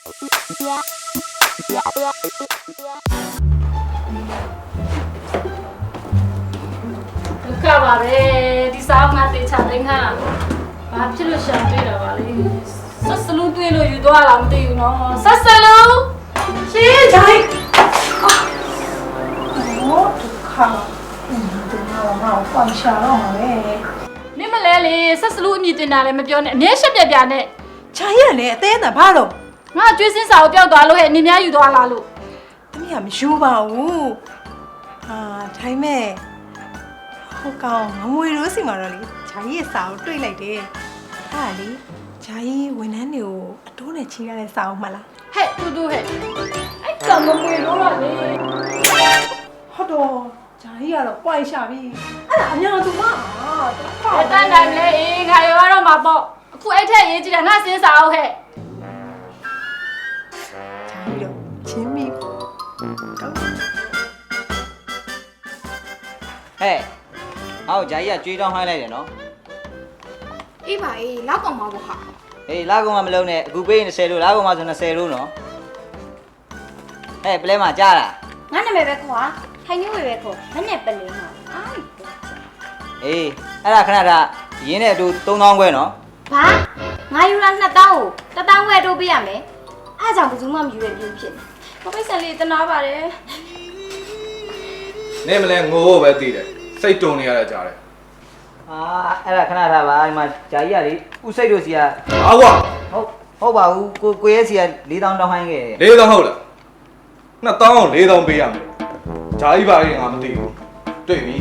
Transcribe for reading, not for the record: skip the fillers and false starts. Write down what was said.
ခါပါပဲဒီစားငါတေချာသိန်းခါဘာဖြစ်လို့ရှာတွေ့တာပါလဲဆက်စလုံးတွေ့လို့ယူသွားတာမသိဘူးနော်ဆက်စလုံးရှင်းချိုင်အော်ဒုက္ခဒီမှာငါ့ကိုပိုင်ရှာတော့မှာပဲနင်မလဲလေဆက်စလုံးအမြင့်တင်တာလည်းမပြောနဲ့အမြဲရှက်ပြပြနဲ့ ခြာရည်လည်းအသေးအံဘာလို့ ငါကျွေးစင်းစာကိုပျောက်သွားလို့ဟဲ့နင်များယူသွားလားလို့ သမီးကမယူပါဘူးဟာဒါပေမဲ့ဟုတ်ကောင်ငမွေရိုးစီမှာတော့လေခြာရည်စာကိုတွေ့လိုက်တယ်အဲ့ဒါလေခြာရည်ဝန်ထမ်းတွေကိုအတိုးနဲ့ချီရတဲ့စာအုပ်မှလား ဟဲ့တူတူဟဲ့အဲ့ကမမွေလို့လားလေ ဟုတ်တော့ခြာရည်ကတော့ပွိုင်ရှာပြီအဲ့ဒါအများသူမဟာ အဲ့တန်းတိုင်းလေအေးငါရောတော့မှာပေါ့အခုအဲ့ထက်ရေးကြည့်တာငါစင်းစာအောင်ဟဲ့ ခြာရည်တော့ချင်းပြီကောင်း ဟဲ့အောက်ဂျာကြီးကကြွေးတောင်းဟိုင်းလိုက်တယ်နော် အေးပါအေးလောက်ကောင်ပါဘောဟာ ဟေးလာကောင်ကမလုံးနဲ့အခုပေးရင်30လို့လာကောင်ကဆို20လို့နော်ဟဲ့ပလဲမှာကြားလား ငါနာမည်ပဲခေါ်ဟာထိုင်နေဝေပဲခေါ်မနဲ့ပလင်းဟာအိုး အေးအဲ့ဒါခဏဒါရင်းနဲ့အတူ3000ခွဲနော် ဘာငါယူလာ2000ကို1000ဝယ်တိုးပေးရမယ်အားကြောင့်ဘယ်သူမှမယူရပြင်းဖြစ်နေဘာပိတ်ဆန်လေးတနာပါတယ် နေမလဲငိုဖို့ပဲတည်တယ်စိတ်တုံနေရတာကြားတယ် အာအဲ့ဒါခဏထားပါဒီမှာဂျာကြီးကလေဥစိတ်တို့စီက ဟာကွာ ဟုတ်ပါဘူးကိုရဲစီက4000တောင်းဟိုင်းခဲ့တယ် 4000ဟုတ်လား2000ကို4000ပေးရမယ်ဂျာကြီးပါရင်ငါမသိဘူးတွေ့ပြီ